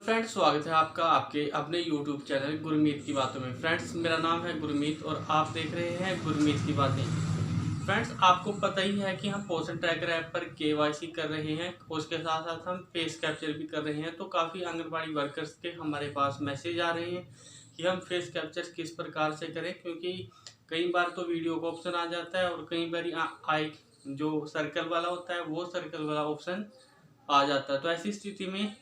Friends, स्वागत है आपका आपके अपने YouTube चैनल गुरमीत की बातों में। फ्रेंड्स, मेरा नाम है गुरमीत और आप देख रहे हैं गुरमीत की बातें। फ्रेंड्स, आपको पता ही है कि हम पोषण ट्रैकर ऐप पर KYC कर रहे हैं, उसके साथ साथ हम फेस कैप्चर भी कर रहे हैं। तो काफ़ी आंगनबाड़ी वर्कर्स के हमारे पास मैसेज आ रहे हैं कि हम फेस कैप्चर किस प्रकार से करें, क्योंकि कई बार तो वीडियो का ऑप्शन आ जाता है और कई बार आई जो सर्कल वाला होता है वो सर्कल वाला ऑप्शन आ जाता है। तो ऐसी स्थिति में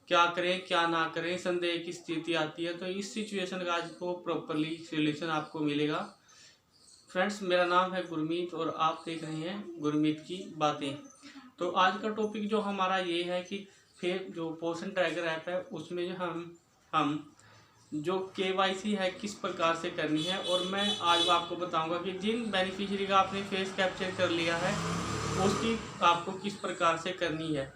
क्या करें क्या ना करें, संदेह की स्थिति आती है। तो इस सिचुएशन का आज को प्रॉपरली सोल्यूशन आपको मिलेगा। फ्रेंड्स, मेरा नाम है गुरमीत और आप देख रहे हैं गुरमीत की बातें। तो आज का टॉपिक जो हमारा ये है कि फिर जो पोषण ट्रैकर ऐप है उसमें जो हम जो KYC है किस प्रकार से करनी है, और मैं आज आपको बताऊंगा कि जिन बेनिफिशियरी का आपने फेस कैप्चर कर लिया है उसकी आपको किस प्रकार से करनी है।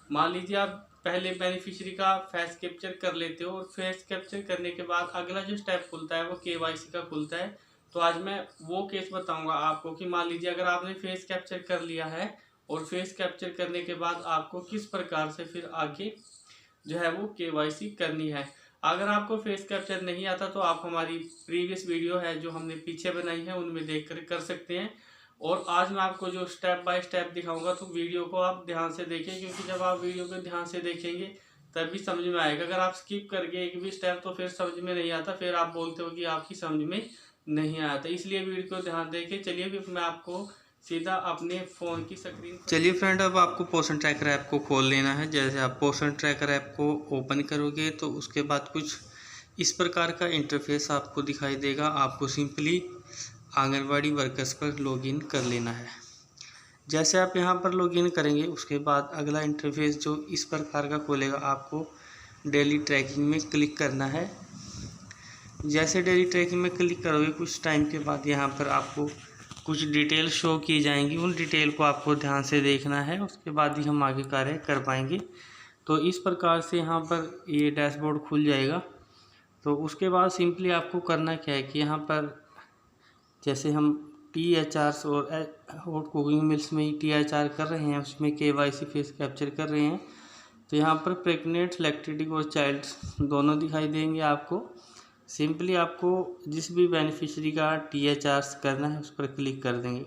मान लीजिए आप पहले बेनिफिशियरी का फेस कैप्चर कर लेते हो और फेस कैप्चर करने के बाद अगला जो स्टेप खुलता है वो KYC का खुलता है। तो आज मैं वो केस बताऊंगा आपको कि मान लीजिए अगर आपने फेस कैप्चर कर लिया है और फेस कैप्चर करने के बाद आपको किस प्रकार से फिर आगे जो है वो KYC करनी है। अगर आपको फेस कैप्चर नहीं आता तो आप हमारी प्रीवियस वीडियो है जो हमने पीछे बनाई है उनमें देख कर सकते हैं। और आज मैं आपको जो स्टेप बाय स्टेप दिखाऊंगा तो वीडियो को आप ध्यान से देखें, क्योंकि जब आप वीडियो को ध्यान से देखेंगे तभी समझ में आएगा। अगर आप स्किप करके एक भी स्टेप तो फिर समझ में नहीं आता, फिर आप बोलते हो कि आपकी समझ में नहीं आया था। इसलिए वीडियो को ध्यान देके चलिए फिर मैं आपको सीधा अपने फ़ोन की स्क्रीन। चलिए फ्रेंड, अब आपको पोषण ट्रैकर ऐप को खोल लेना है। जैसे आप पोषण ट्रैकर ऐप को ओपन करोगे तो उसके बाद कुछ इस प्रकार का इंटरफेस आपको दिखाई देगा। आपको सिंपली आंगनवाड़ी वर्कर्स पर लॉगिन कर लेना है। जैसे आप यहां पर लॉगिन करेंगे उसके बाद अगला इंटरफेस जो इस प्रकार का खोलेगा, आपको डेली ट्रैकिंग में क्लिक करना है। जैसे डेली ट्रैकिंग में क्लिक करोगे कुछ टाइम के बाद यहाँ पर आपको कुछ डिटेल शो की जाएंगी। उन डिटेल को आपको ध्यान से देखना है, उसके बाद ही हम आगे कार्य कर पाएंगे। तो इस प्रकार से यहाँ पर ये डैशबोर्ड खुल जाएगा। तो उसके बाद सिंपली आपको करना क्या है कि यहाँ पर जैसे हम THRs और हॉट कुकिंग मिल्स में ही THR कर रहे हैं, उसमें KYC फेस कैप्चर कर रहे हैं। तो यहाँ पर प्रेग्नेंट, लैक्टेटिंग और चाइल्ड दोनों दिखाई देंगे आपको। सिंपली आपको जिस भी बेनिफिशियरी का THRs करना है उस पर क्लिक कर देंगे।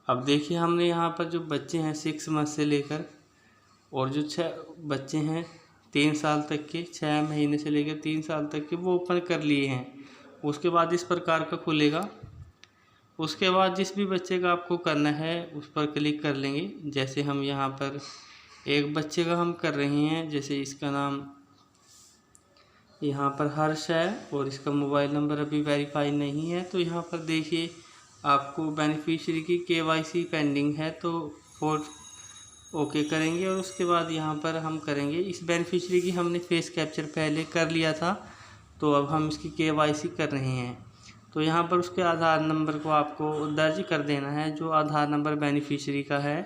अब देखिए हमने यहाँ पर जो बच्चे हैं 6 मंथ से लेकर और जो 6 बच्चे हैं 3 साल तक के, 6 महीने से लेकर 3 साल तक के, वो ओपन कर लिए हैं। उसके बाद इस प्रकार का खुलेगा। उसके बाद जिस भी बच्चे का आपको करना है उस पर क्लिक कर लेंगे। जैसे हम यहाँ पर एक बच्चे का हम कर रहे हैं, जैसे इसका नाम यहाँ पर हर्ष है और इसका मोबाइल नंबर अभी वेरीफाई नहीं है। तो यहाँ पर देखिए आपको बेनिफिशियरी की KYC पेंडिंग है, तो वो ओके करेंगे। और उसके बाद यहाँ पर हम करेंगे, इस बेनिफिशियरी की हमने फेस कैप्चर पहले कर लिया था तो अब हम इसकी KYC कर रहे हैं। तो यहाँ पर उसके आधार नंबर को आपको दर्ज कर देना है। जो आधार नंबर बेनिफिशियरी का है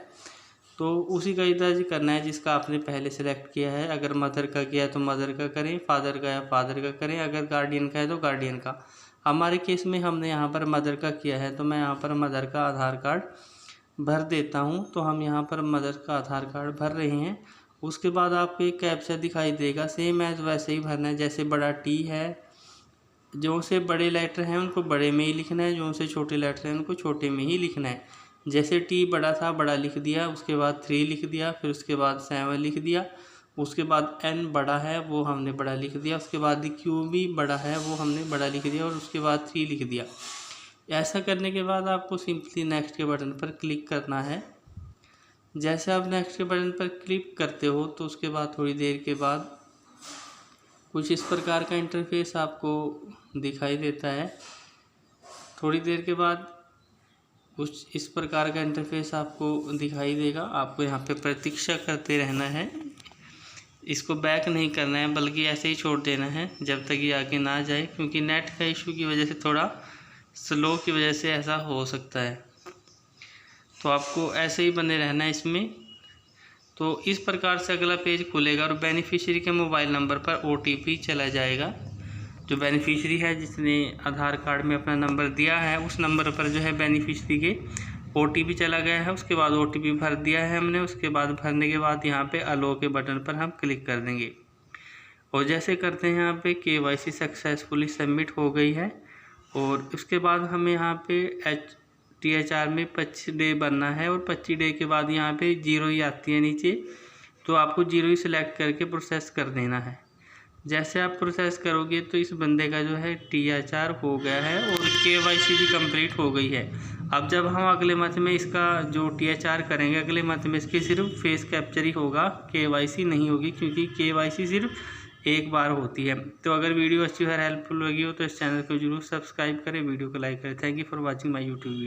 तो उसी का ही दर्ज करना है जिसका आपने पहले सेलेक्ट किया है। अगर मदर का किया है तो मदर का करें, फादर का या फादर का करें, अगर गार्डियन का है तो गार्डियन का। हमारे केस में हमने यहाँ पर मदर का किया है तो मैं यहाँ पर मदर का आधार कार्ड भर देता हूँ। तो हम यहाँ पर मदर का आधार कार्ड भर रहे हैं। उसके बाद आपको एक कैप्चा दिखाई देगा, सेम एज वैसे ही भरना है। जैसे बड़ा T है, जो से बड़े लेटर हैं उनको बड़े में ही लिखना है, जो से छोटे लेटर हैं उनको छोटे में ही लिखना है। जैसे T बड़ा था बड़ा लिख दिया, उसके बाद 3 लिख दिया, फिर उसके बाद 7 लिख दिया, उसके बाद N बड़ा है वो हमने बड़ा लिख दिया, उसके बाद Q भी बड़ा है वो हमने बड़ा लिख दिया और उसके बाद 3 लिख दिया। ऐसा करने के बाद आपको सिंपली नेक्स्ट के बटन पर क्लिक करना है। जैसे आप नेक्स्ट के बटन पर क्लिक करते हो तो उसके बाद थोड़ी देर के बाद कुछ इस प्रकार का इंटरफेस आपको दिखाई देता है। थोड़ी देर के बाद कुछ इस प्रकार का इंटरफेस आपको दिखाई देगा। आपको यहाँ पे प्रतीक्षा करते रहना है, इसको बैक नहीं करना है बल्कि ऐसे ही छोड़ देना है जब तक ये आगे ना जाए, क्योंकि नेट का इशू की वजह से, थोड़ा स्लो की वजह से ऐसा हो सकता है। तो आपको ऐसे ही बने रहना है इसमें। तो इस प्रकार से अगला पेज खुलेगा और बेनिफिशियरी के मोबाइल नंबर पर OTP चला जाएगा। जो बेनिफिशियरी है जिसने आधार कार्ड में अपना नंबर दिया है उस नंबर पर जो है बेनिफिशियरी के OTP चला गया है। उसके बाद OTP भर दिया है हमने। उसके बाद भरने के बाद यहाँ पे अलो के बटन पर हम क्लिक कर देंगे। और जैसे करते हैं यहाँ पे KYC सक्सेसफुली सबमिट हो गई है। और उसके बाद हमें यहाँ पे THR में 25 डे बनना है और 25 डे के बाद यहाँ पे 0 ही आती है नीचे, तो आपको 0 ही सिलेक्ट करके प्रोसेस कर देना है। जैसे आप प्रोसेस करोगे तो इस बंदे का जो है THR हो गया है और KYC भी कंप्लीट हो गई है। अब जब हम अगले मंथ में इसका जो THR करेंगे, अगले मंथ में इसकी सिर्फ फेस कैप्चर ही होगा, KYC नहीं होगी, क्योंकि KYC सिर्फ एक बार होती है। तो अगर वीडियो अच्छी और हेल्पफुल लगी हो तो इस चैनल को जरूर सब्सक्राइब करें, वीडियो को लाइक करें। Thank you for watching my YouTube video.